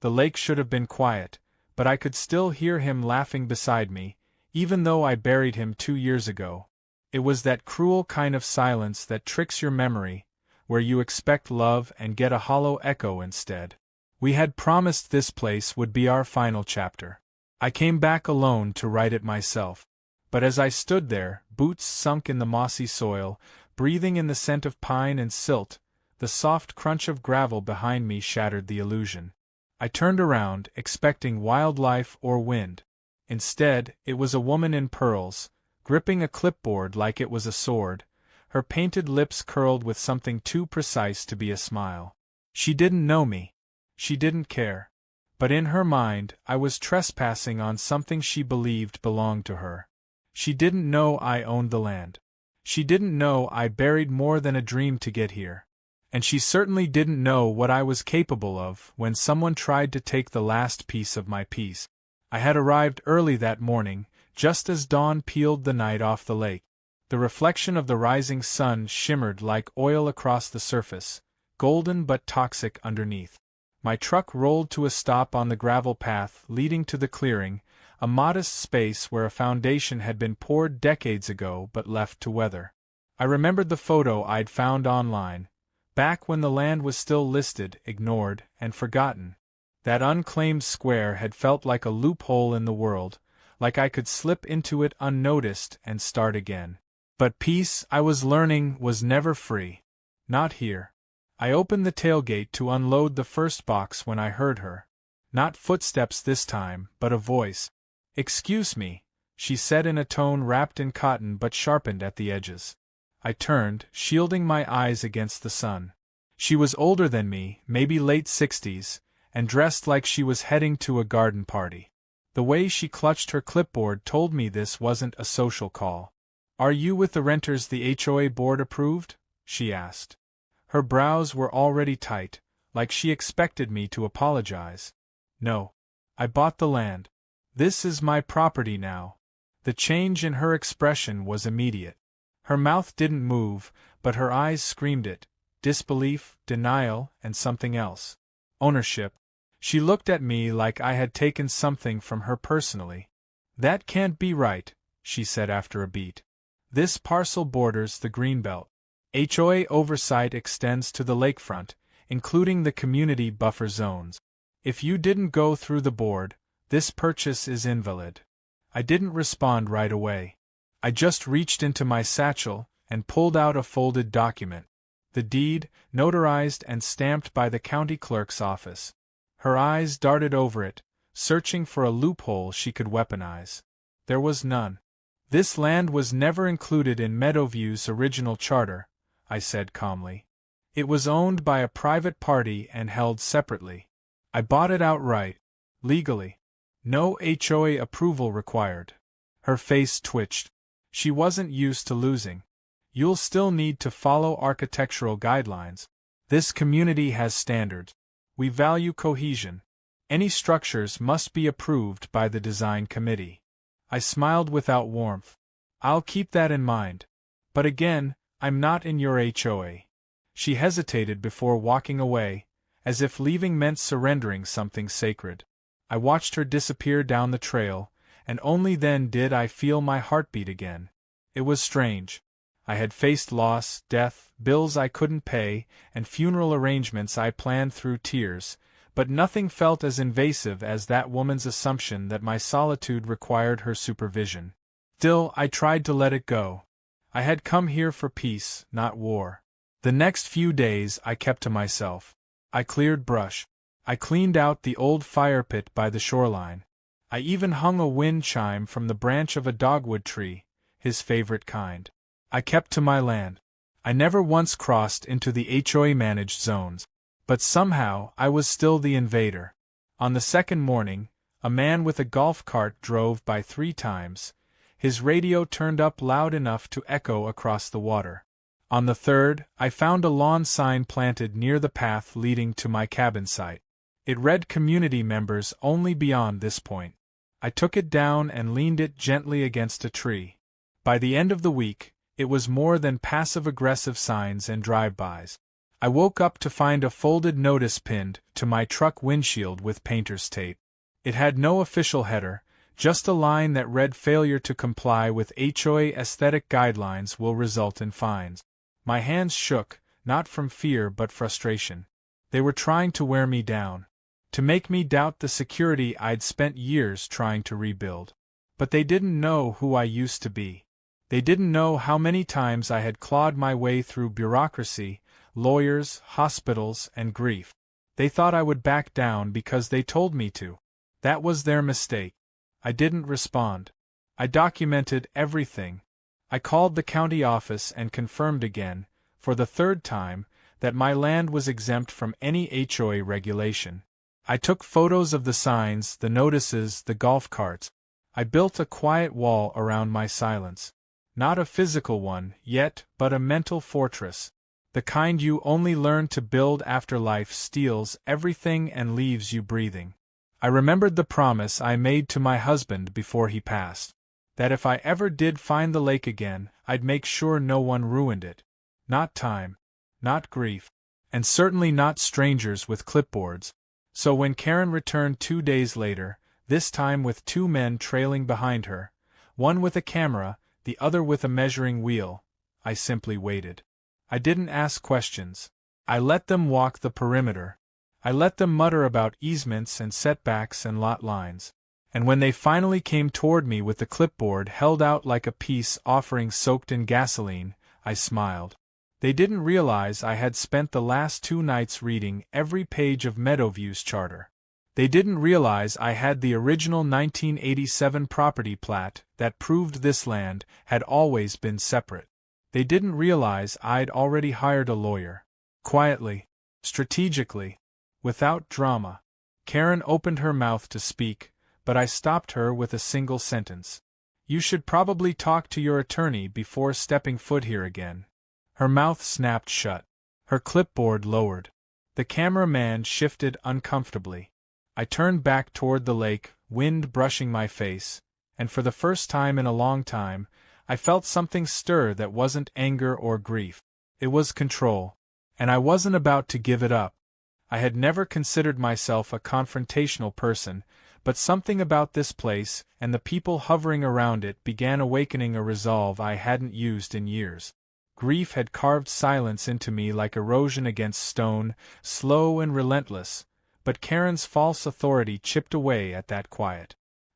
The lake should have been quiet, but I could still hear him laughing beside me, even though I buried him 2 years ago. It was that cruel kind of silence that tricks your memory, where you expect love and get a hollow echo instead. We had promised this place would be our final chapter. I came back alone to write it myself. But as I stood there, boots sunk in the mossy soil, breathing in the scent of pine and silt, the soft crunch of gravel behind me shattered the illusion. I turned around, expecting wildlife or wind. Instead, it was a woman in pearls, gripping a clipboard like it was a sword, her painted lips curled with something too precise to be a smile. She didn't know me. She didn't care. But in her mind, I was trespassing on something she believed belonged to her. She didn't know I owned the land. She didn't know I buried more than a dream to get here. And she certainly didn't know what I was capable of when someone tried to take the last piece of my peace. I had arrived early that morning, just as dawn peeled the night off the lake. The reflection of the rising sun shimmered like oil across the surface, golden but toxic underneath. My truck rolled to a stop on the gravel path leading to the clearing, a modest space where a foundation had been poured decades ago but left to weather. I remembered the photo I'd found online, back when the land was still listed, ignored, and forgotten. That unclaimed square had felt like a loophole in the world, like I could slip into it unnoticed and start again. But peace, I was learning, was never free. Not here. I opened the tailgate to unload the first box when I heard her. Not footsteps this time, but a voice. "Excuse me," she said in a tone wrapped in cotton but sharpened at the edges. I turned, shielding my eyes against the sun. She was older than me, maybe late 60s, and dressed like she was heading to a garden party. The way she clutched her clipboard told me this wasn't a social call. "Are you with the renters the HOA board approved?" she asked. Her brows were already tight, like she expected me to apologize. "No. I bought the land. This is my property now." The change in her expression was immediate. Her mouth didn't move, but her eyes screamed it: disbelief, denial, and something else. Ownership. She looked at me like I had taken something from her personally. "That can't be right," she said after a beat. "This parcel borders the Greenbelt. HOA oversight extends to the lakefront, including the community buffer zones. If you didn't go through the board, this purchase is invalid." I didn't respond right away. I just reached into my satchel and pulled out a folded document. The deed, notarized and stamped by the county clerk's office. Her eyes darted over it, searching for a loophole she could weaponize. There was none. "This land was never included in Meadowview's original charter," I said calmly. "It was owned by a private party and held separately. I bought it outright, legally. No HOA approval required." Her face twitched. She wasn't used to losing. "You'll still need to follow architectural guidelines. This community has standards. We value cohesion. Any structures must be approved by the design committee." I smiled without warmth. "I'll keep that in mind. But again, I'm not in your HOA." She hesitated before walking away, as if leaving meant surrendering something sacred. I watched her disappear down the trail, and only then did I feel my heartbeat again. It was strange. I had faced loss, death, bills I couldn't pay, and funeral arrangements I planned through tears, but nothing felt as invasive as that woman's assumption that my solitude required her supervision. Still, I tried to let it go. I had come here for peace, not war. The next few days I kept to myself. I cleared brush. I cleaned out the old fire pit by the shoreline. I even hung a wind chime from the branch of a dogwood tree, his favorite kind. I kept to my land. I never once crossed into the HOA-managed zones. But somehow I was still the invader. On the second morning, a man with a golf cart drove by 3 times, his radio turned up loud enough to echo across the water. On the third, I found a lawn sign planted near the path leading to my cabin site. It read "Community members only beyond this point." I took it down and leaned it gently against a tree. By the end of the week, it was more than passive-aggressive signs and drive-bys. I woke up to find a folded notice pinned to my truck windshield with painter's tape. It had no official header, just a line that read failure to comply with HOA aesthetic guidelines will result in fines. My hands shook, not from fear but frustration. They were trying to wear me down, to make me doubt the security I'd spent years trying to rebuild. But they didn't know who I used to be. They didn't know how many times I had clawed my way through bureaucracy, lawyers, hospitals, and grief. They thought I would back down because they told me to. That was their mistake. I didn't respond. I documented everything. I called the county office and confirmed again, for the third time, that my land was exempt from any HOA regulation. I took photos of the signs, the notices, the golf carts. I built a quiet wall around my silence. Not a physical one, yet, but a mental fortress. The kind you only learn to build after life steals everything and leaves you breathing. I remembered the promise I made to my husband before he passed. That if I ever did find the lake again, I'd make sure no one ruined it. Not time. Not grief. And certainly not strangers with clipboards. So when Karen returned 2 days later, this time with 2 men trailing behind her, one with a camera, the other with a measuring wheel, I simply waited. I didn't ask questions. I let them walk the perimeter. I let them mutter about easements and setbacks and lot lines. And when they finally came toward me with the clipboard held out like a peace offering soaked in gasoline, I smiled. They didn't realize I had spent the last 2 nights reading every page of Meadowview's charter. They didn't realize I had the original 1987 property plat that proved this land had always been separate. They didn't realize I'd already hired a lawyer. Quietly, strategically, without drama. Karen opened her mouth to speak, but I stopped her with a single sentence. You should probably talk to your attorney before stepping foot here again. Her mouth snapped shut. Her clipboard lowered. The cameraman shifted uncomfortably. I turned back toward the lake, wind brushing my face, and for the first time in a long time, I felt something stir that wasn't anger or grief. It was control. And I wasn't about to give it up. I had never considered myself a confrontational person, but something about this place and the people hovering around it began awakening a resolve I hadn't used in years. Grief had carved silence into me like erosion against stone, slow and relentless, but Karen's false authority chipped away at that quiet.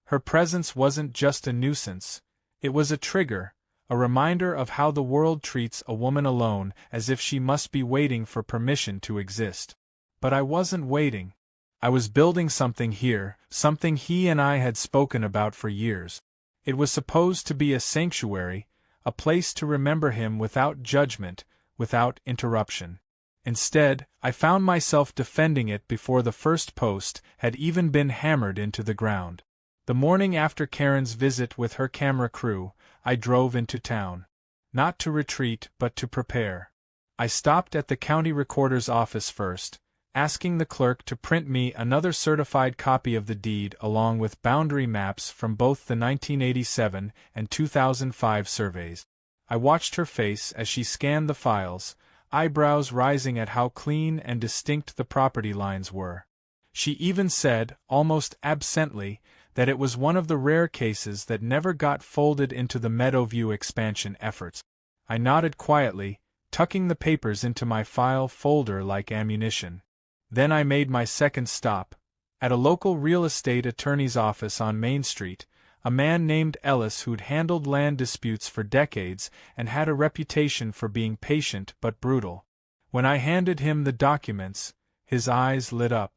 Her presence wasn't just a nuisance, it was a trigger, a reminder of how the world treats a woman alone as if she must be waiting for permission to exist. But I wasn't waiting. I was building something here, something he and I had spoken about for years. It was supposed to be a sanctuary, a place to remember him without judgment, without interruption. Instead, I found myself defending it before the first post had even been hammered into the ground. The morning after Karen's visit with her camera crew, I drove into town. Not to retreat, but to prepare. I stopped at the county recorder's office first, asking the clerk to print me another certified copy of the deed along with boundary maps from both the 1987 and 2005 surveys. I watched her face as she scanned the files, eyebrows rising at how clean and distinct the property lines were. She even said, almost absently, that it was one of the rare cases that never got folded into the Meadowview expansion efforts. I nodded quietly, tucking the papers into my file folder like ammunition. Then I made my second stop. At a local real estate attorney's office on Main Street, a man named Ellis who'd handled land disputes for decades and had a reputation for being patient but brutal. When I handed him the documents, his eyes lit up.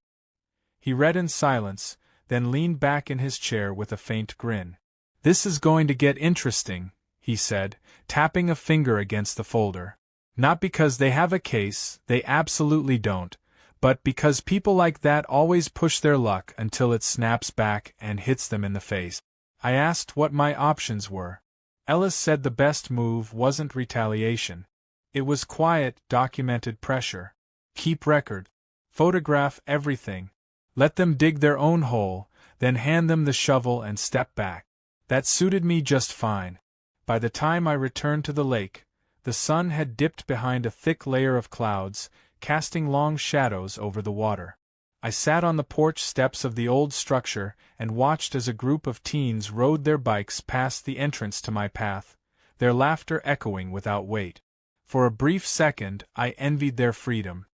He read in silence, then leaned back in his chair with a faint grin. "This is going to get interesting," he said, tapping a finger against the folder. "Not because they have a case, they absolutely don't, but because people like that always push their luck until it snaps back and hits them in the face." I asked what my options were. Ellis said the best move wasn't retaliation. It was quiet, documented pressure. Keep record. Photograph everything. Let them dig their own hole, then hand them the shovel and step back. That suited me just fine. By the time I returned to the lake, the sun had dipped behind a thick layer of clouds, casting long shadows over the water. I sat on the porch steps of the old structure and watched as a group of teens rode their bikes past the entrance to my path, their laughter echoing without weight. For a brief second, I envied their freedom.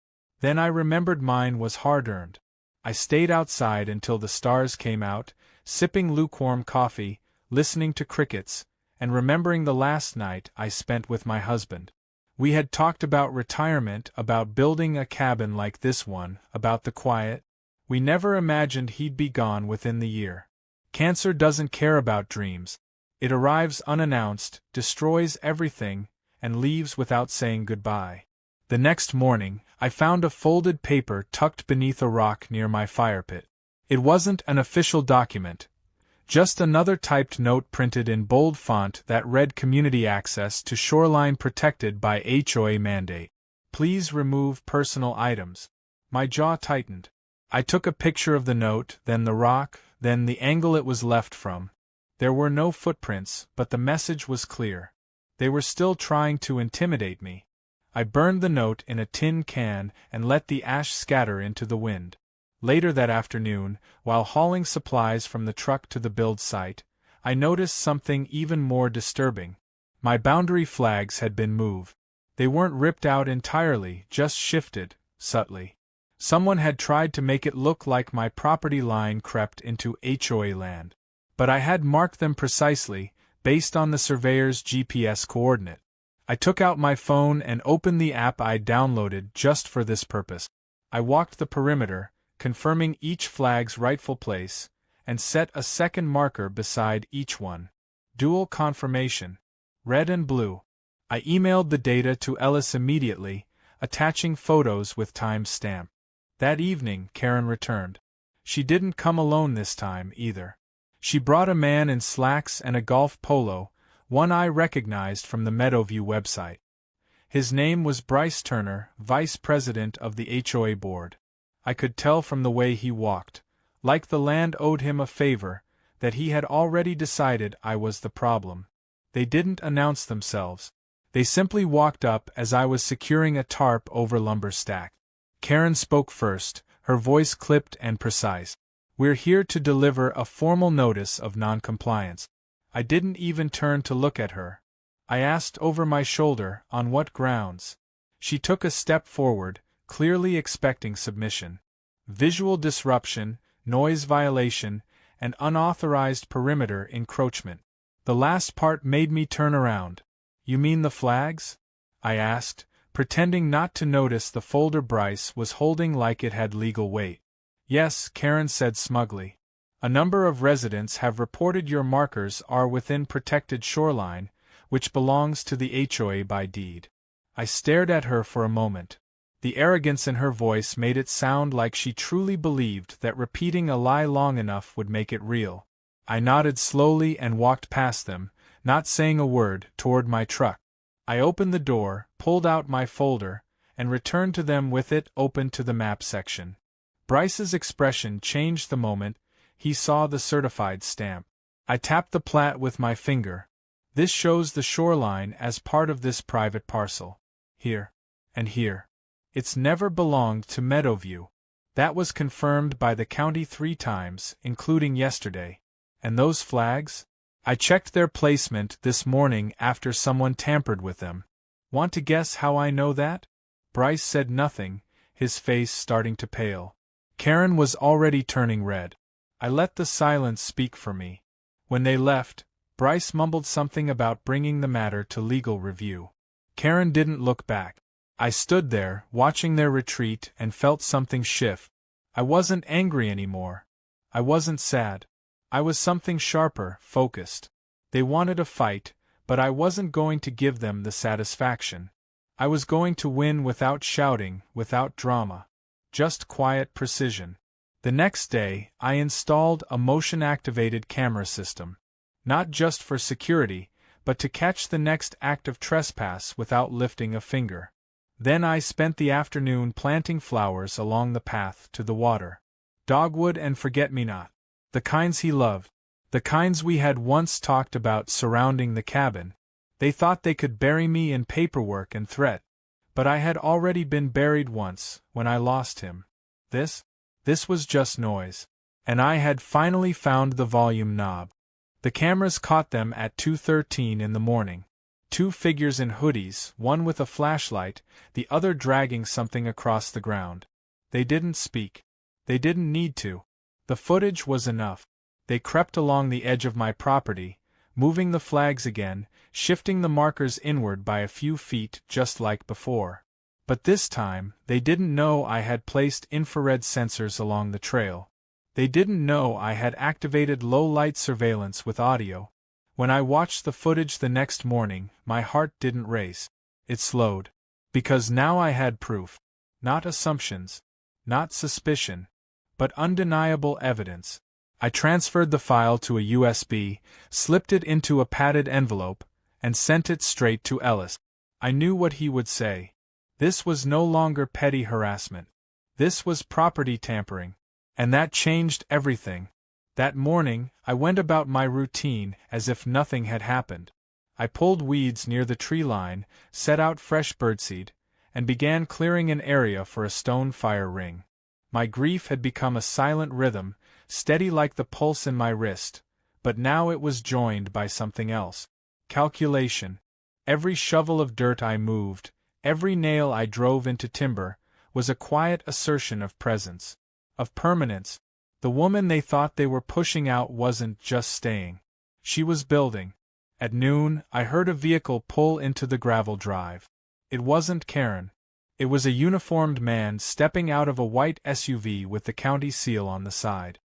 Then I remembered mine was hard-earned. I stayed outside until the stars came out, sipping lukewarm coffee, listening to crickets, and remembering the last night I spent with my husband. We had talked about retirement, about building a cabin like this one, about the quiet. We never imagined he'd be gone within the year. Cancer doesn't care about dreams. It arrives unannounced, destroys everything, and leaves without saying goodbye. The next morning, I found a folded paper tucked beneath a rock near my fire pit. It wasn't an official document, just another typed note printed in bold font that read community access to shoreline protected by HOA mandate. Please remove personal items. My jaw tightened. I took a picture of the note, then the rock, then the angle it was left from. There were no footprints, but the message was clear. They were still trying to intimidate me. I burned the note in a tin can and let the ash scatter into the wind. Later that afternoon, while hauling supplies from the truck to the build site, I noticed something even more disturbing. My boundary flags had been moved. They weren't ripped out entirely, just shifted, subtly. Someone had tried to make it look like my property line crept into HOA land. But I had marked them precisely, based on the surveyor's GPS coordinate. I took out my phone and opened the app I'd downloaded just for this purpose. I walked the perimeter, confirming each flag's rightful place, and set a second marker beside each one. Dual confirmation. Red and blue. I emailed the data to Ellis immediately, attaching photos with time-stamp. That evening, Karen returned. She didn't come alone this time, either. She brought a man in slacks and a golf polo, one I recognized from the Meadowview website. His name was Bryce Turner, vice president of the HOA board. I could tell from the way he walked, like the land owed him a favor, that he had already decided I was the problem. They didn't announce themselves. They simply walked up as I was securing a tarp over lumber stack. Karen spoke first, her voice clipped and precise. We're here to deliver a formal notice of non-compliance. I didn't even turn to look at her. I asked over my shoulder, on what grounds? She took a step forward, clearly expecting submission. Visual disruption, noise violation, and unauthorized perimeter encroachment. The last part made me turn around. You mean the flags? I asked, pretending not to notice the folder Bryce was holding like it had legal weight. Yes, Karen said smugly. A number of residents have reported your markers are within protected shoreline, which belongs to the HOA by deed. I stared at her for a moment. The arrogance in her voice made it sound like she truly believed that repeating a lie long enough would make it real. I nodded slowly and walked past them, not saying a word, toward my truck. I opened the door, pulled out my folder, and returned to them with it open to the map section. Bryce's expression changed the moment he saw the certified stamp. I tapped the plat with my finger. This shows the shoreline as part of this private parcel. Here. And here. It's never belonged to Meadowview. That was confirmed by the county 3 times, including yesterday. And those flags? I checked their placement this morning after someone tampered with them. Want to guess how I know that? Bryce said nothing, his face starting to pale. Karen was already turning red. I let the silence speak for me. When they left, Bryce mumbled something about bringing the matter to legal review. Karen didn't look back. I stood there, watching their retreat, and felt something shift. I wasn't angry anymore. I wasn't sad. I was something sharper, focused. They wanted a fight, but I wasn't going to give them the satisfaction. I was going to win without shouting, without drama. Just quiet precision. The next day, I installed a motion-activated camera system. Not just for security, but to catch the next act of trespass without lifting a finger. Then I spent the afternoon planting flowers along the path to the water. Dogwood and forget-me-not. The kinds he loved. The kinds we had once talked about surrounding the cabin. They thought they could bury me in paperwork and threat. But I had already been buried once, when I lost him. This was just noise. And I had finally found the volume knob. The cameras caught them at 2:13 in the morning. Two figures in hoodies, one with a flashlight, the other dragging something across the ground. They didn't speak. They didn't need to. The footage was enough. They crept along the edge of my property, moving the flags again, shifting the markers inward by a few feet just like before. But this time, they didn't know I had placed infrared sensors along the trail. They didn't know I had activated low-light surveillance with audio. When I watched the footage the next morning, my heart didn't race. It slowed. Because now I had proof. Not assumptions. Not suspicion. But undeniable evidence. I transferred the file to a USB, slipped it into a padded envelope, and sent it straight to Ellis. I knew what he would say. This was no longer petty harassment. This was property tampering. And that changed everything. That morning, I went about my routine as if nothing had happened. I pulled weeds near the tree line, set out fresh birdseed, and began clearing an area for a stone fire ring. My grief had become a silent rhythm, steady like the pulse in my wrist, but now it was joined by something else. Calculation. Every shovel of dirt I moved, every nail I drove into timber, was a quiet assertion of presence, of permanence. The woman they thought they were pushing out wasn't just staying. She was building. At noon, I heard a vehicle pull into the gravel drive. It wasn't Karen. It was a uniformed man stepping out of a white SUV with the county seal on the side.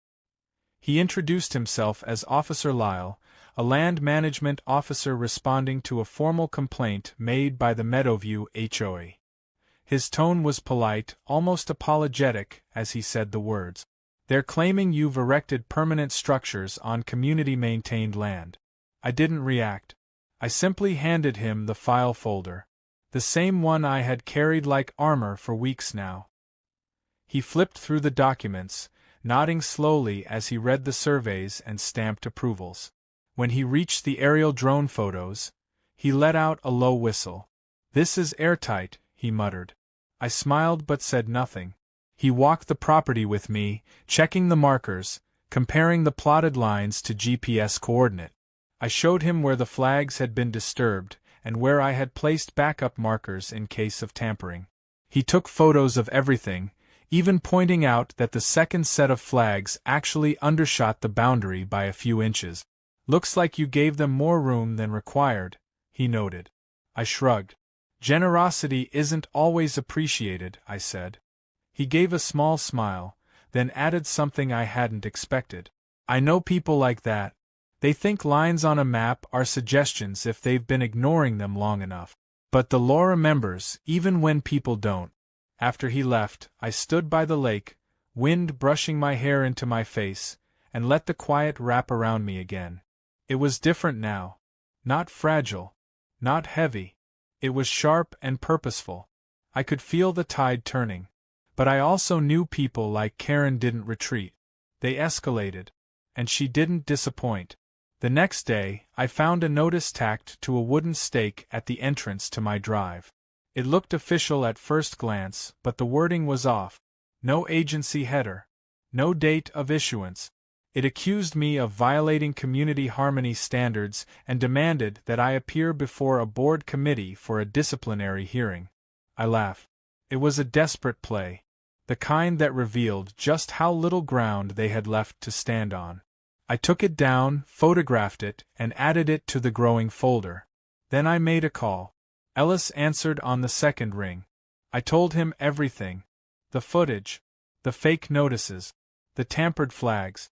He introduced himself as Officer Lyle, a land management officer responding to a formal complaint made by the Meadowview HOA. His tone was polite, almost apologetic, as he said the words. "They're claiming you've erected permanent structures on community-maintained land." I didn't react. I simply handed him the file folder. The same one I had carried like armor for weeks now. He flipped through the documents, nodding slowly as he read the surveys and stamped approvals. When he reached the aerial drone photos, he let out a low whistle. "This is airtight," he muttered. I smiled but said nothing. He walked the property with me, checking the markers, comparing the plotted lines to GPS coordinate. I showed him where the flags had been disturbed, and where I had placed backup markers in case of tampering. He took photos of everything, even pointing out that the second set of flags actually undershot the boundary by a few inches. "Looks like you gave them more room than required," he noted. I shrugged. "Generosity isn't always appreciated," I said. He gave a small smile, then added something I hadn't expected. "I know people like that. They think lines on a map are suggestions if they've been ignoring them long enough. But the law remembers, even when people don't." After he left, I stood by the lake, wind brushing my hair into my face, and let the quiet wrap around me again. It was different now. Not fragile. Not heavy. It was sharp and purposeful. I could feel the tide turning. But I also knew people like Karen didn't retreat. They escalated. And she didn't disappoint. The next day, I found a notice tacked to a wooden stake at the entrance to my drive. It looked official at first glance, but the wording was off. No agency header. No date of issuance. It accused me of violating community harmony standards and demanded that I appear before a board committee for a disciplinary hearing. I laughed. It was a desperate play. The kind that revealed just how little ground they had left to stand on. I took it down, photographed it, and added it to the growing folder. Then I made a call. Ellis answered on the second ring. I told him everything. The footage. The fake notices. The tampered flags.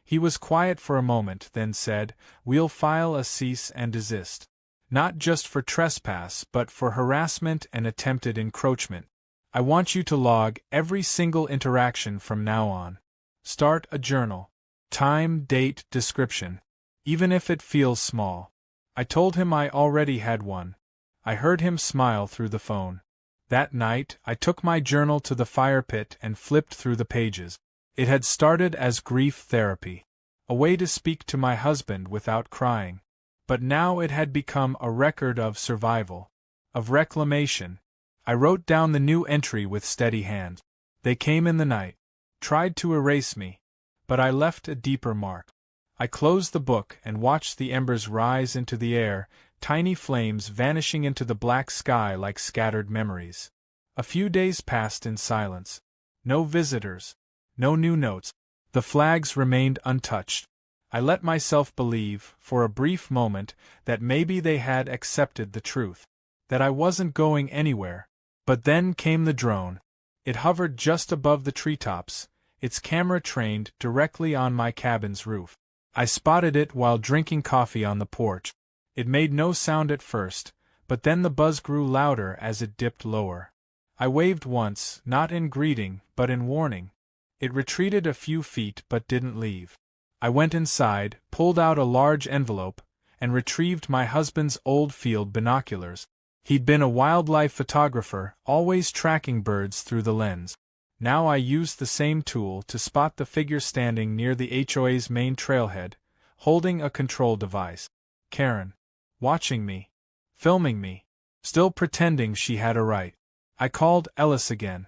He was quiet for a moment, then said, "We'll file a cease and desist. Not just for trespass, but for harassment and attempted encroachment. I want you to log every single interaction from now on. Start a journal. Time, date, description. Even if it feels small." I told him I already had one. I heard him smile through the phone. That night, I took my journal to the fire pit and flipped through the pages. It had started as grief therapy. A way to speak to my husband without crying. But now it had become a record of survival. Of reclamation. I wrote down the new entry with steady hand. They came in the night. Tried to erase me. But I left a deeper mark. I closed the book and watched the embers rise into the air, tiny flames vanishing into the black sky like scattered memories. A few days passed in silence. No visitors. No new notes. The flags remained untouched. I let myself believe, for a brief moment, that maybe they had accepted the truth. That I wasn't going anywhere. But then came the drone. It hovered just above the treetops, its camera trained directly on my cabin's roof. I spotted it while drinking coffee on the porch. It made no sound at first, but then the buzz grew louder as it dipped lower. I waved once, not in greeting, but in warning. It retreated a few feet but didn't leave. I went inside, pulled out a large envelope, and retrieved my husband's old field binoculars. He'd been a wildlife photographer, always tracking birds through the lens. Now I used the same tool to spot the figure standing near the HOA's main trailhead, holding a control device. Karen. Watching me. Filming me. Still pretending she had a right. I called Ellis again.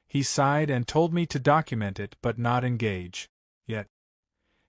He sighed and told me to document it but not engage. Yet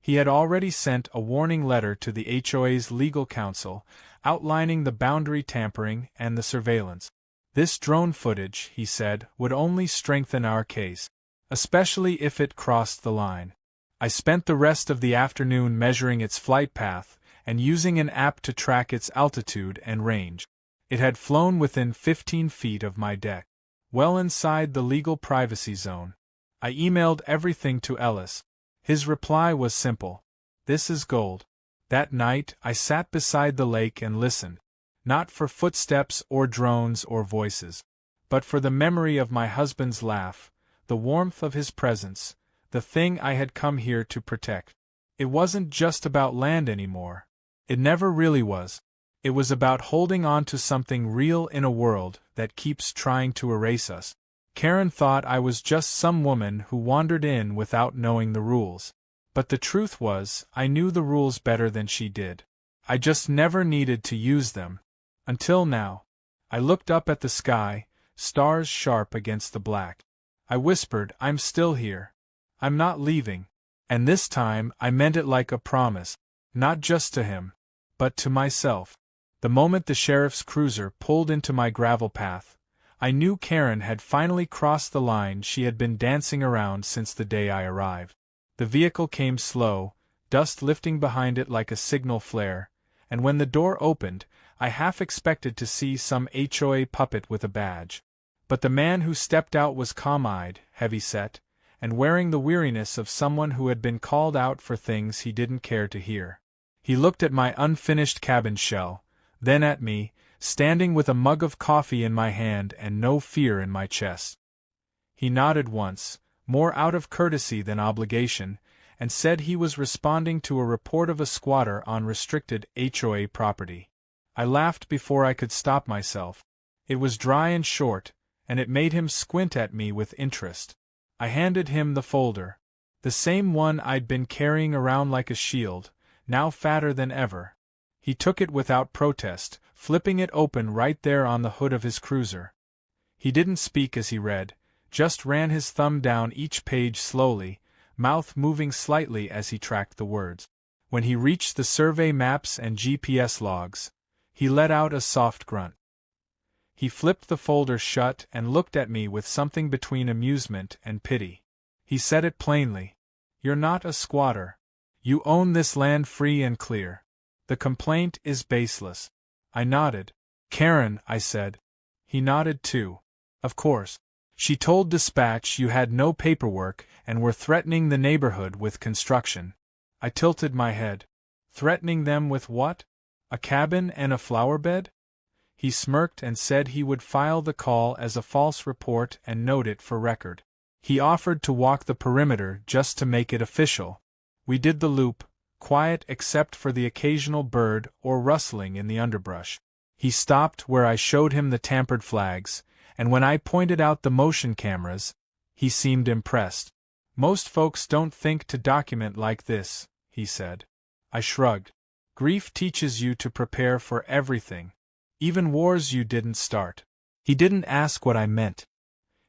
he had already sent a warning letter to the HOA's legal counsel, outlining the boundary tampering and the surveillance. This drone footage, he said, would only strengthen our case, especially if it crossed the line. I spent the rest of the afternoon measuring its flight path and using an app to track its altitude and range. It had flown within 15 feet of my deck, well inside the legal privacy zone. I emailed everything to Ellis. His reply was simple. This is gold. That night, I sat beside the lake and listened. Not for footsteps or drones or voices, but for the memory of my husband's laugh, the warmth of his presence, the thing I had come here to protect. It wasn't just about land anymore. It never really was. It was about holding on to something real in a world that keeps trying to erase us. Karen thought I was just some woman who wandered in without knowing the rules. But the truth was, I knew the rules better than she did. I just never needed to use them. Until now. I looked up at the sky, stars sharp against the black. I whispered, I'm still here. I'm not leaving. And this time I meant it like a promise, not just to him, but to myself. The moment the sheriff's cruiser pulled into my gravel path, I knew Karen had finally crossed the line she had been dancing around since the day I arrived. The vehicle came slow, dust lifting behind it like a signal flare, and when the door opened, I half expected to see some HOA puppet with a badge. But the man who stepped out was calm-eyed, heavy-set, and wearing the weariness of someone who had been called out for things he didn't care to hear. He looked at my unfinished cabin shell, then at me, standing with a mug of coffee in my hand and no fear in my chest. He nodded once, more out of courtesy than obligation, and said he was responding to a report of a squatter on restricted HOA property. I laughed before I could stop myself. It was dry and short, and it made him squint at me with interest. I handed him the folder. The same one I'd been carrying around like a shield, now fatter than ever. He took it without protest, flipping it open right there on the hood of his cruiser. He didn't speak as he read, just ran his thumb down each page slowly, mouth moving slightly as he tracked the words. When he reached the survey maps and GPS logs, he let out a soft grunt. He flipped the folder shut and looked at me with something between amusement and pity. He said it plainly. You're not a squatter. You own this land free and clear. The complaint is baseless. I nodded. Karen, I said. He nodded too. Of course. She told Dispatch you had no paperwork and were threatening the neighborhood with construction. I tilted my head. Threatening them with what? A cabin and a flower bed? He smirked and said he would file the call as a false report and note it for record. He offered to walk the perimeter just to make it official. We did the loop, quiet except for the occasional bird or rustling in the underbrush. He stopped where I showed him the tampered flags, and when I pointed out the motion cameras, he seemed impressed. Most folks don't think to document like this, he said. I shrugged. Grief teaches you to prepare for everything. Even wars you didn't start. He didn't ask what I meant.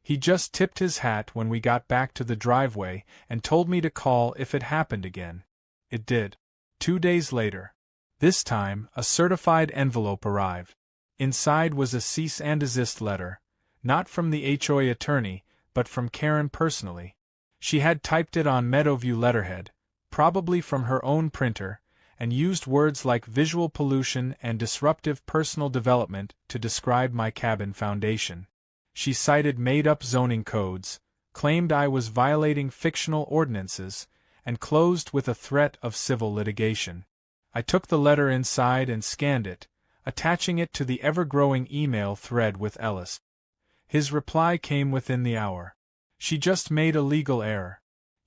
He just tipped his hat when we got back to the driveway and told me to call if it happened again. It did. 2 days later. This time, a certified envelope arrived. Inside was a cease and desist letter, not from the HOA attorney, but from Karen personally. She had typed it on Meadowview letterhead, probably from her own printer, and used words like visual pollution and disruptive personal development to describe my cabin foundation. She cited made-up zoning codes, claimed I was violating fictional ordinances, and closed with a threat of civil litigation. I took the letter inside and scanned it, attaching it to the ever-growing email thread with Ellis. His reply came within the hour. She just made a legal error.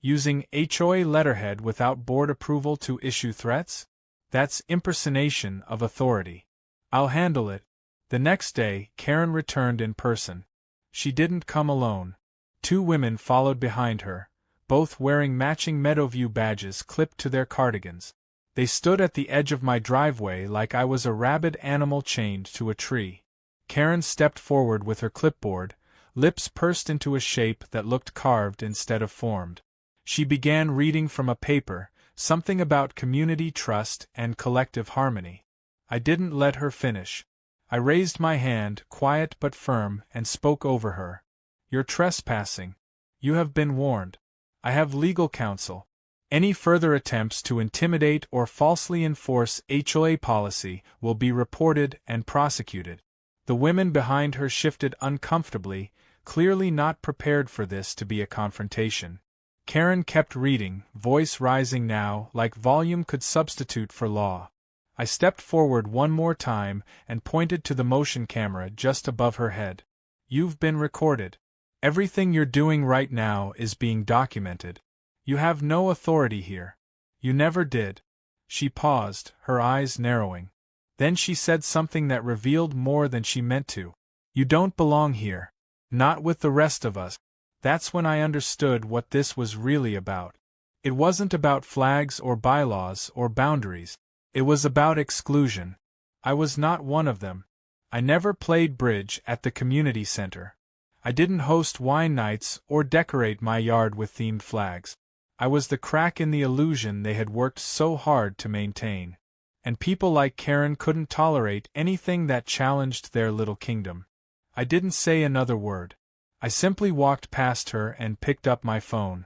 Using HOA letterhead without board approval to issue threats? That's impersonation of authority. I'll handle it. The next day, Karen returned in person. She didn't come alone. 2 women followed behind her, both wearing matching Meadowview badges clipped to their cardigans. They stood at the edge of my driveway like I was a rabid animal chained to a tree. Karen stepped forward with her clipboard, lips pursed into a shape that looked carved instead of formed. She began reading from a paper, something about community trust and collective harmony. I didn't let her finish. I raised my hand, quiet but firm, and spoke over her. You're trespassing. You have been warned. I have legal counsel. Any further attempts to intimidate or falsely enforce HOA policy will be reported and prosecuted. The women behind her shifted uncomfortably, clearly not prepared for this to be a confrontation. Karen kept reading, voice rising now like volume could substitute for law. I stepped forward one more time and pointed to the motion camera just above her head. You've been recorded. Everything you're doing right now is being documented. You have no authority here. You never did. She paused, her eyes narrowing. Then she said something that revealed more than she meant to. You don't belong here. Not with the rest of us. That's when I understood what this was really about. It wasn't about flags or bylaws or boundaries. It was about exclusion. I was not one of them. I never played bridge at the community center. I didn't host wine nights or decorate my yard with themed flags. I was the crack in the illusion they had worked so hard to maintain. And people like Karen couldn't tolerate anything that challenged their little kingdom. I didn't say another word. I simply walked past her and picked up my phone.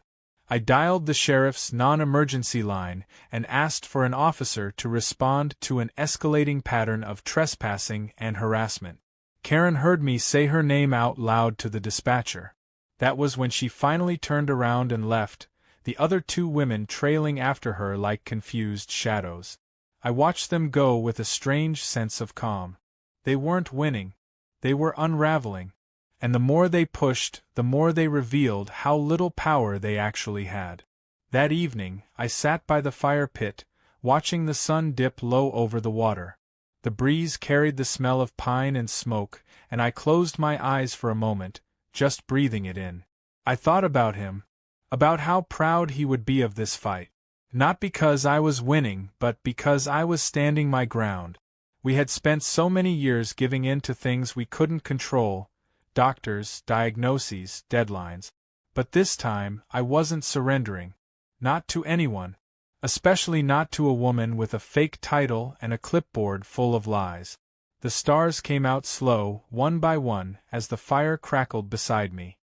I dialed the sheriff's non-emergency line and asked for an officer to respond to an escalating pattern of trespassing and harassment. Karen heard me say her name out loud to the dispatcher. That was when she finally turned around and left, the other 2 women trailing after her like confused shadows. I watched them go with a strange sense of calm. They weren't winning. They were unraveling. And the more they pushed, the more they revealed how little power they actually had. That evening, I sat by the fire pit, watching the sun dip low over the water. The breeze carried the smell of pine and smoke, and I closed my eyes for a moment, just breathing it in. I thought about him, about how proud he would be of this fight. Not because I was winning, but because I was standing my ground. We had spent so many years giving in to things we couldn't control, doctors, diagnoses, deadlines. But this time, I wasn't surrendering. Not to anyone. Especially not to a woman with a fake title and a clipboard full of lies. The stars came out slow, one by one, as the fire crackled beside me.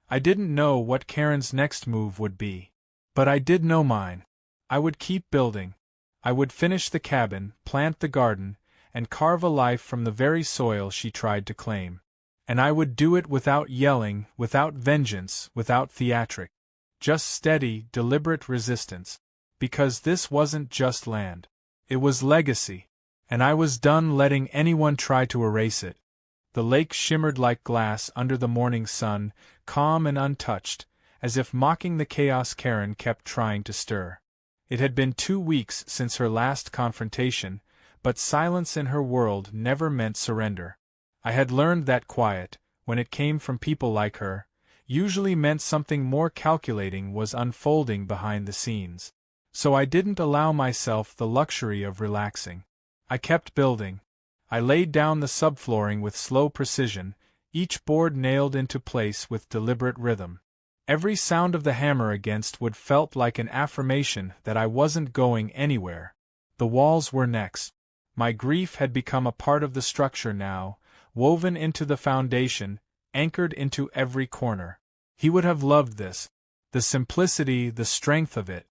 I didn't know what Karen's next move would be. But I did know mine. I would keep building. I would finish the cabin, plant the garden, and carve a life from the very soil she tried to claim. And I would do it without yelling, without vengeance, without theatric. Just steady, deliberate resistance. Because this wasn't just land. It was legacy. And I was done letting anyone try to erase it. The lake shimmered like glass under the morning sun, calm and untouched, as if mocking the chaos Karen kept trying to stir. It had been 2 weeks since her last confrontation, but silence in her world never meant surrender. I had learned that quiet, when it came from people like her, usually meant something more calculating was unfolding behind the scenes. So I didn't allow myself the luxury of relaxing. I kept building. I laid down the subflooring with slow precision, each board nailed into place with deliberate rhythm. Every sound of the hammer against wood felt like an affirmation that I wasn't going anywhere. The walls were next. My grief had become a part of the structure now, woven into the foundation, anchored into every corner. He would have loved this. The simplicity, the strength of it.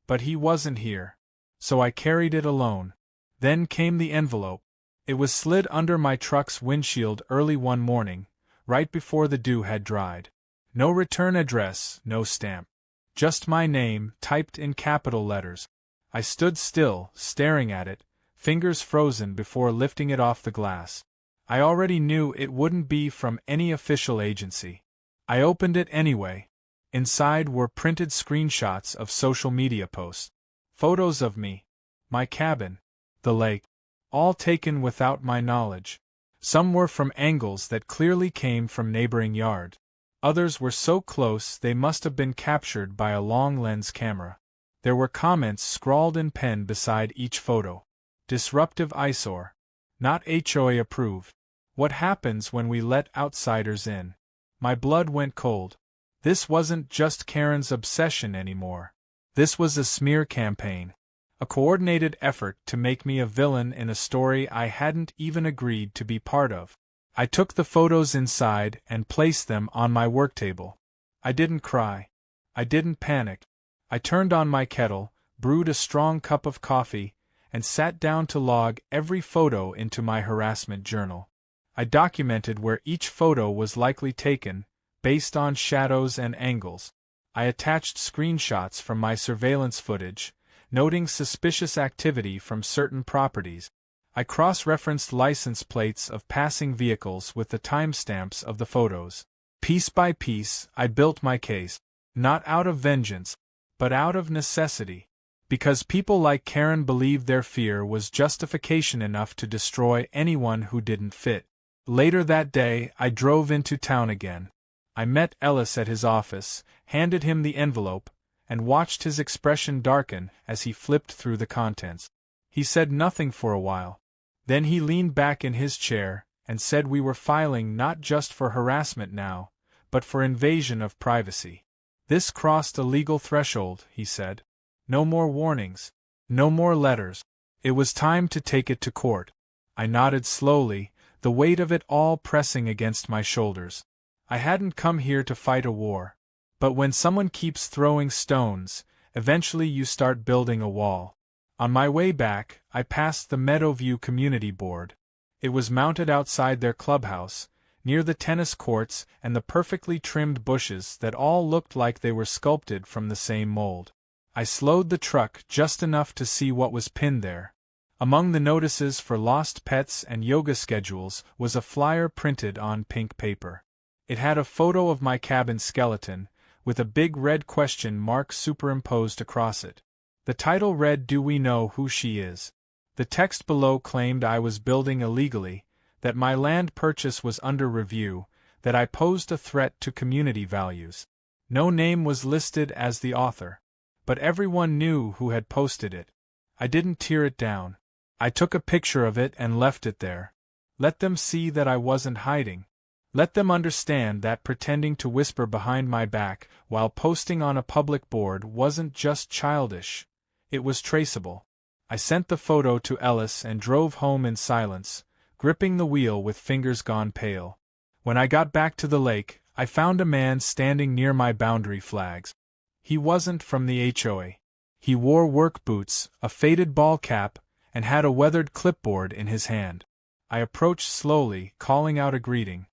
But he wasn't here. So I carried it alone. Then came the envelope. It was slid under my truck's windshield early one morning, right before the dew had dried. No return address, no stamp. Just my name, typed in capital letters. I stood still, staring at it, fingers frozen before lifting it off the glass. I already knew it wouldn't be from any official agency. I opened it anyway. Inside were printed screenshots of social media posts. Photos of me, my cabin, the lake, all taken without my knowledge. Some were from angles that clearly came from neighboring yards. Others were so close they must have been captured by a long-lens camera. There were comments scrawled in pen beside each photo. Disruptive eyesore. Not HOA approved. What happens when we let outsiders in? My blood went cold. This wasn't just Karen's obsession anymore. This was a smear campaign. A coordinated effort to make me a villain in a story I hadn't even agreed to be part of. I took the photos inside and placed them on my work table. I didn't cry. I didn't panic. I turned on my kettle, brewed a strong cup of coffee, and sat down to log every photo into my harassment journal. I documented where each photo was likely taken, based on shadows and angles. I attached screenshots from my surveillance footage, noting suspicious activity from certain properties. I cross-referenced license plates of passing vehicles with the timestamps of the photos. Piece by piece, I built my case, not out of vengeance, but out of necessity. Because people like Karen believed their fear was justification enough to destroy anyone who didn't fit. Later that day, I drove into town again. I met Ellis at his office, handed him the envelope, and watched his expression darken as he flipped through the contents. He said nothing for a while. Then he leaned back in his chair and said we were filing not just for harassment now, but for invasion of privacy. This crossed a legal threshold, he said. No more warnings. No more letters. It was time to take it to court. I nodded slowly, the weight of it all pressing against my shoulders. I hadn't come here to fight a war. But when someone keeps throwing stones, eventually you start building a wall. On my way back, I passed the Meadowview Community Board. It was mounted outside their clubhouse, near the tennis courts and the perfectly trimmed bushes that all looked like they were sculpted from the same mold. I slowed the truck just enough to see what was pinned there. Among the notices for lost pets and yoga schedules was a flyer printed on pink paper. It had a photo of my cabin skeleton, with a big red question mark superimposed across it. The title read, "Do we know who she is?" The text below claimed I was building illegally, that my land purchase was under review, that I posed a threat to community values. No name was listed as the author, but everyone knew who had posted it. I didn't tear it down. I took a picture of it and left it there. Let them see that I wasn't hiding. Let them understand that pretending to whisper behind my back while posting on a public board wasn't just childish. It was traceable. I sent the photo to Ellis and drove home in silence, gripping the wheel with fingers gone pale. When I got back to the lake, I found a man standing near my boundary flags. He wasn't from the HOA. He wore work boots, a faded ball cap, and had a weathered clipboard in his hand. I approached slowly, calling out a greeting.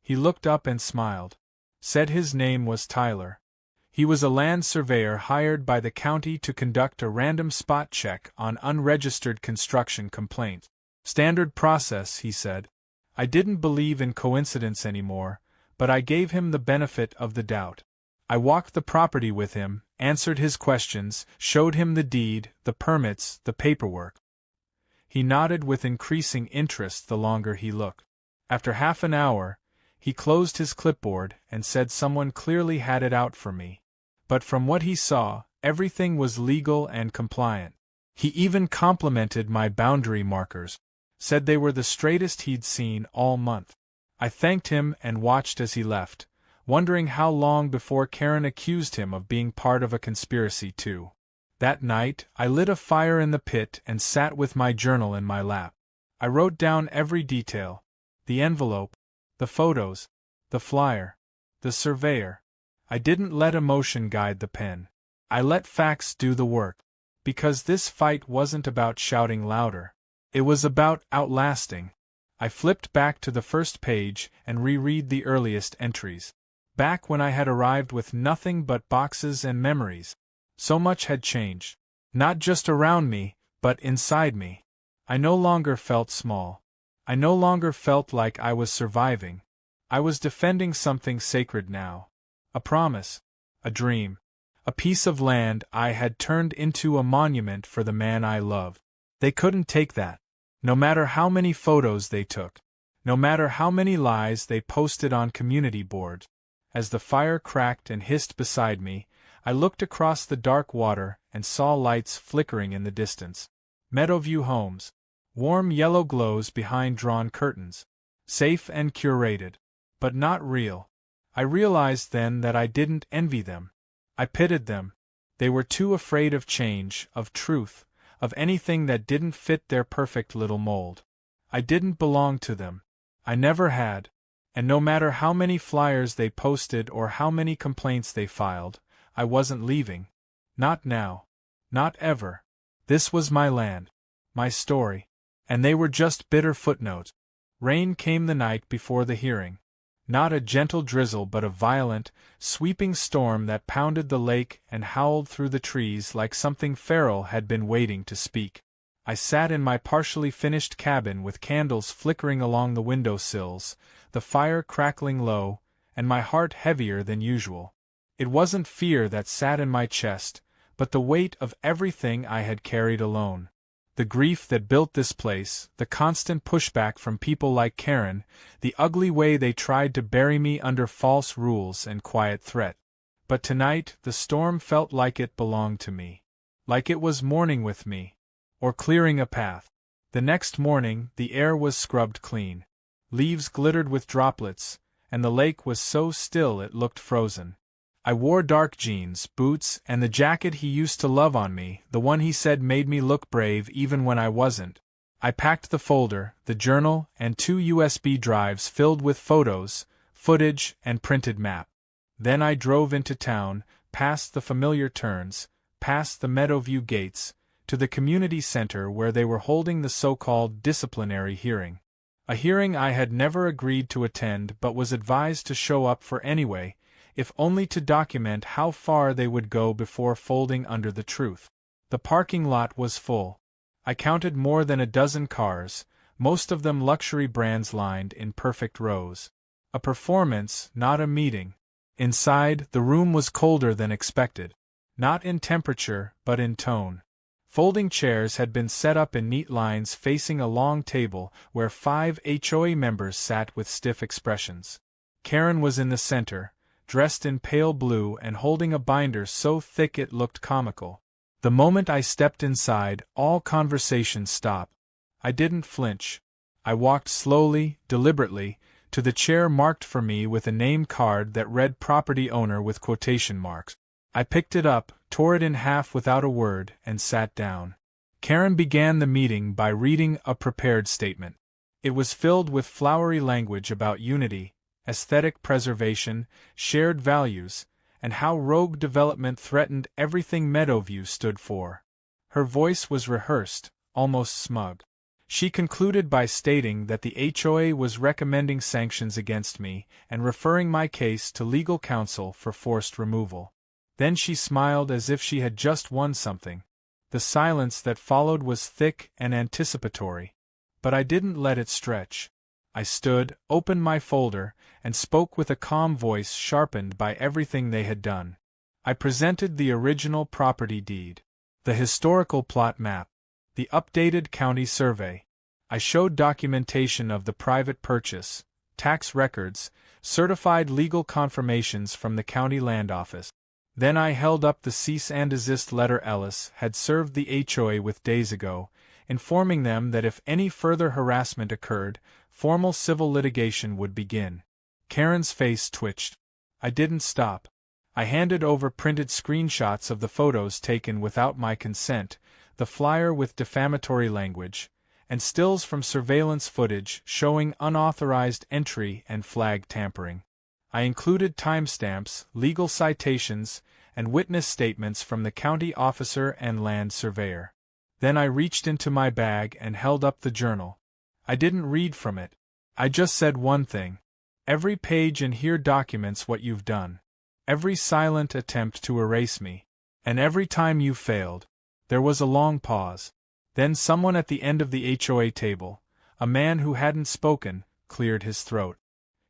He looked up and smiled. Said his name was Tyler. He was a land surveyor hired by the county to conduct a random spot check on unregistered construction complaints. Standard process, he said. I didn't believe in coincidence anymore, but I gave him the benefit of the doubt. I walked the property with him, answered his questions, showed him the deed, the permits, the paperwork. He nodded with increasing interest the longer he looked. After half an hour, he closed his clipboard and said someone clearly had it out for me. But from what he saw, everything was legal and compliant. He even complimented my boundary markers, said they were the straightest he'd seen all month. I thanked him and watched as he left, wondering how long before Karen accused him of being part of a conspiracy too. That night, I lit a fire in the pit and sat with my journal in my lap. I wrote down every detail: the envelope, the photos, the flyer, the surveyor. I didn't let emotion guide the pen. I let facts do the work. Because this fight wasn't about shouting louder. It was about outlasting. I flipped back to the first page and reread the earliest entries. Back when I had arrived with nothing but boxes and memories. So much had changed. Not just around me, but inside me. I no longer felt small. I no longer felt like I was surviving. I was defending something sacred now. A promise. A dream. A piece of land I had turned into a monument for the man I loved. They couldn't take that. No matter how many photos they took. No matter how many lies they posted on community boards. As the fire cracked and hissed beside me, I looked across the dark water and saw lights flickering in the distance. Meadowview homes. Warm yellow glows behind drawn curtains. Safe and curated. But not real. I realized then that I didn't envy them. I pitied them. They were too afraid of change, of truth, of anything that didn't fit their perfect little mold. I didn't belong to them. I never had. And no matter how many flyers they posted or how many complaints they filed, I wasn't leaving. Not now. Not ever. This was my land. My story. And they were just bitter footnotes. Rain came the night before the hearing. Not a gentle drizzle but a violent, sweeping storm that pounded the lake and howled through the trees like something feral had been waiting to speak. I sat in my partially finished cabin with candles flickering along the window sills, the fire crackling low, and my heart heavier than usual. It wasn't fear that sat in my chest, but the weight of everything I had carried alone. The grief that built this place, the constant pushback from people like Karen, the ugly way they tried to bury me under false rules and quiet threat. But tonight the storm felt like it belonged to me. Like it was mourning with me. Or clearing a path. The next morning the air was scrubbed clean. Leaves glittered with droplets, and the lake was so still it looked frozen. I wore dark jeans, boots, and the jacket he used to love on me, the one he said made me look brave even when I wasn't. I packed the folder, the journal, and 2 USB drives filled with photos, footage, and printed map. Then I drove into town, past the familiar turns, past the Meadowview gates, to the community center where they were holding the so-called disciplinary hearing. A hearing I had never agreed to attend but was advised to show up for anyway, if only to document how far they would go before folding under the truth. The parking lot was full. I counted more than a dozen cars, most of them luxury brands lined in perfect rows. A performance, not a meeting. Inside, the room was colder than expected. Not in temperature, but in tone. Folding chairs had been set up in neat lines facing a long table where 5 HOA members sat with stiff expressions. Karen was in the center, dressed in pale blue and holding a binder so thick it looked comical. The moment I stepped inside, all conversation stopped. I didn't flinch. I walked slowly, deliberately, to the chair marked for me with a name card that read property owner with quotation marks. I picked it up, tore it in half without a word, and sat down. Karen began the meeting by reading a prepared statement. It was filled with flowery language about unity, aesthetic preservation, shared values, and how rogue development threatened everything Meadowview stood for. Her voice was rehearsed, almost smug. She concluded by stating that the HOA was recommending sanctions against me and referring my case to legal counsel for forced removal. Then she smiled as if she had just won something. The silence that followed was thick and anticipatory. But I didn't let it stretch. I stood, opened my folder, and spoke with a calm voice sharpened by everything they had done. I presented the original property deed, the historical plot map, the updated county survey. I showed documentation of the private purchase, tax records, certified legal confirmations from the county land office. Then I held up the cease and desist letter Ellis had served the HOA with days ago, informing them that if any further harassment occurred, formal civil litigation would begin. Karen's face twitched. I didn't stop. I handed over printed screenshots of the photos taken without my consent, the flyer with defamatory language, and stills from surveillance footage showing unauthorized entry and flag tampering. I included timestamps, legal citations, and witness statements from the county officer and land surveyor. Then I reached into my bag and held up the journal. I didn't read from it. I just said one thing. Every page in here documents what you've done. Every silent attempt to erase me. And every time you failed. There was a long pause. Then someone at the end of the HOA table, a man who hadn't spoken, cleared his throat.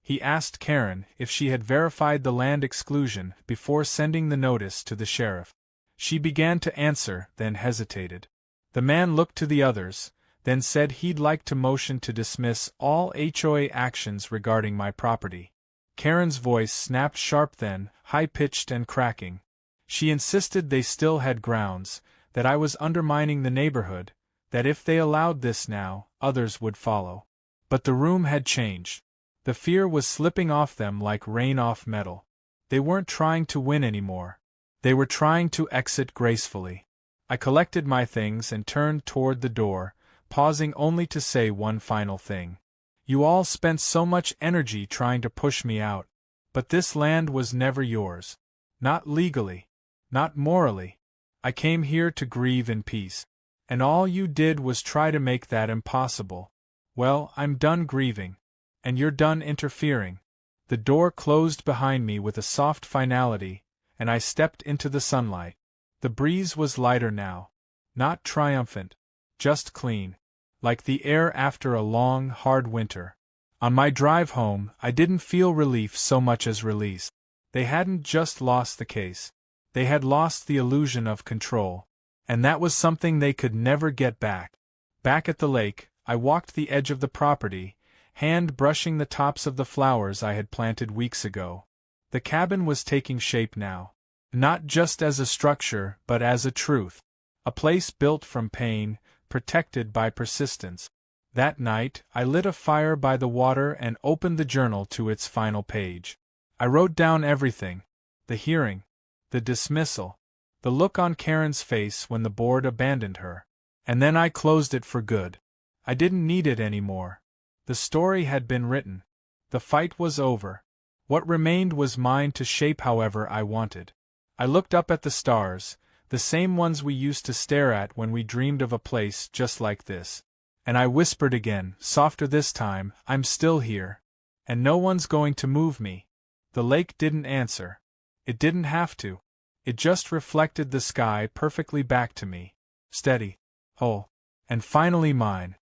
He asked Karen if she had verified the land exclusion before sending the notice to the sheriff. She began to answer, then hesitated. The man looked to the others, then said he'd like to motion to dismiss all HOA actions regarding my property. Karen's voice snapped sharp then, high-pitched and cracking. She insisted they still had grounds, that I was undermining the neighborhood, that if they allowed this now, others would follow. But the room had changed. The fear was slipping off them like rain off metal. They weren't trying to win anymore. They were trying to exit gracefully. I collected my things and turned toward the door, pausing only to say one final thing. You all spent so much energy trying to push me out. But this land was never yours. Not legally. Not morally. I came here to grieve in peace. And all you did was try to make that impossible. Well, I'm done grieving. And you're done interfering. The door closed behind me with a soft finality, and I stepped into the sunlight. The breeze was lighter now. Not triumphant. Just clean. Like the air after a long, hard winter. On my drive home, I didn't feel relief so much as release. They hadn't just lost the case. They had lost the illusion of control. And that was something they could never get back. Back at the lake, I walked the edge of the property, hand brushing the tops of the flowers I had planted weeks ago. The cabin was taking shape now. Not just as a structure, but as a truth. A place built from pain, protected by persistence. That night, I lit a fire by the water and opened the journal to its final page. I wrote down everything. The hearing. The dismissal. The look on Karen's face when the board abandoned her. And then I closed it for good. I didn't need it anymore. The story had been written. The fight was over. What remained was mine to shape however I wanted. I looked up at the stars, the same ones we used to stare at when we dreamed of a place just like this. And I whispered again, softer this time, I'm still here. And no one's going to move me. The lake didn't answer. It didn't have to. It just reflected the sky perfectly back to me. Steady. Whole. And finally mine.